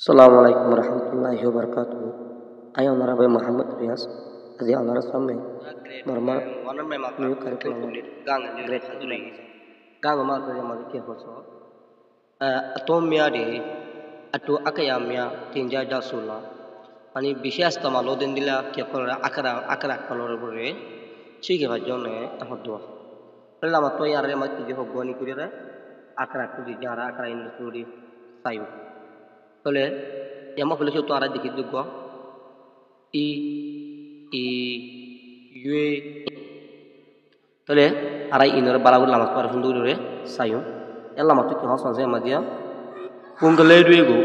Assalamualaikum warahmatullahi wabarakatuh. Ayo narabe Muhammad Rias. Adi anara samme. Normal. New curriculum. Great. Gang ma ko ma ke hoso. Atomia de atu akayamya tinja jasula. Ani বিশেষ তমালো দিন দিলা কে করে আকরা colour বরে ঠিক হবে জনে হতো পেলাম তো ইয়ারে মত যে হবনি করে আকরা কুজি যারা আকরা ইন্ডাস্ট্রি সাইউ তলে এমন হলে তো আর দেখি দুগ ই ই ইয়ে তলে আর ইনর বালাগুল নামাজ পড়া সুন্দর রে সাইউ এলা মত কি হসন যে মাদিয়া পুঙ্গলে দুইগো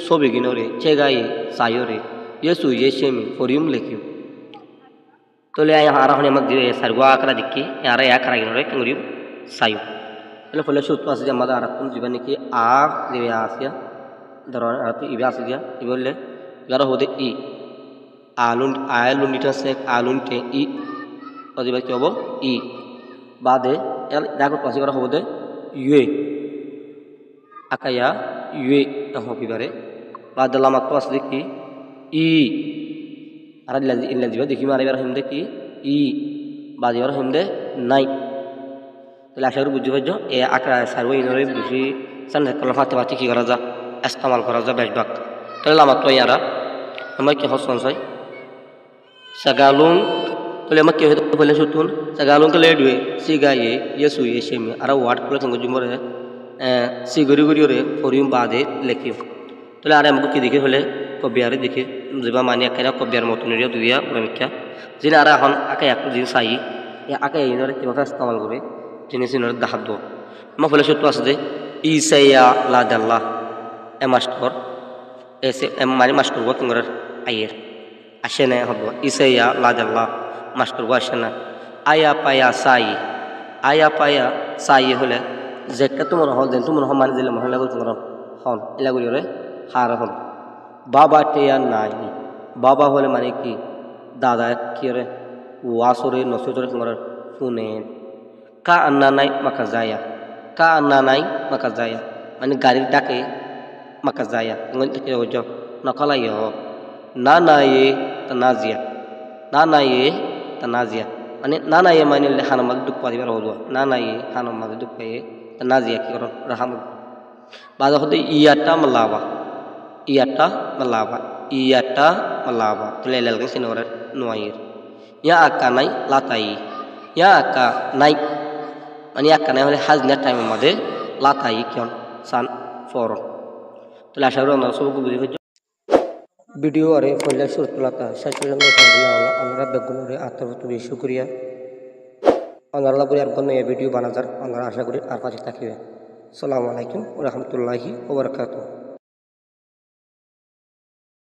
সবে গিনরে চেগাই সাইও রে Yesu Yeshemi forium lekiu. Tole ay hara hone mag dire sarwa akra dikki yara ya kara ginore kanguriu sayu. Tole fole shut pas jama da aratun jibani ki a dire asia daron aratu ibe asia ibolle yara hode I alun liter se alun te I odiba ki hobo I bade el dago pas yara hode yue akaya yue hobi bare bade lamat pas dikki I ara illa jiba dekhi mare bar himde ki I baadi bar himde nai tala sharu bujju bajjo e akra sarwo inore bishi san kala fatte bati ki kara ja istemal kara ja bashbak tala lamat to yara amai ki hoson sai sagalun tole makke hole sutun sagalun kale duwe sigaye yesu yeshemi ara word kula tango jumore si gori gori ore forium baade lekhi tole ara amku ki dekhi hole কবিয়ারে দেখি জিবা মানি আকারা কবিয়ার মতন রিয়া দুইয়া উড়ামিকা জিনা আর এখন আকাই একটু জিন সাই এ আকাই ইনরে কিভাবে ইস্তেমাল করে জিনিস ইনরে দাহাদ দো মা ফলে সত্য আছে যে ইসাইয়া লাদাল্লাহ এ মাস্টার এসে এম মানি মাস্টার গো কিংরে আইয়ের আসে না হবো ইসাইয়া লাদাল্লাহ মাস্টার গো আসে না আয়া পায়া সাই হলে যেটা তোমার হল দেন তোমার মানে দিলে মহলা গো তোমার হন এলা করি হার হল বাবা টেয়া নাই বাবা হলে মানে কি দাদা কি রে ওয়াসরে নসরে তোমার ফুনে কা আন্না নাই মাকা যায় মানে গাড়ির ডাকে মাকা যায় ngoi take ojo nakala yo na ye tanazia মানে na ye মানে le hana mag duk pari bar hodo na ye hana mag duk ye tanazia ki karo raham bada hode iyata malaba tulelal kan sinore nuair ya akanai latai ya akanai mani akanai hole hazna time made latai kyon san for tula sharo na sobu budi video are folla surtulata shashilam khadna আমরা বেগুনরে আত্মরতুবি শুকরিয়া আমরা লাগরে আর কোন এই video বানাজার আমরা আশা করি আর পাশে থাকিবে আসসালামু আলাইকুম ওয়া রাহমাতুল্লাহি ওয়া বারাকাতুহু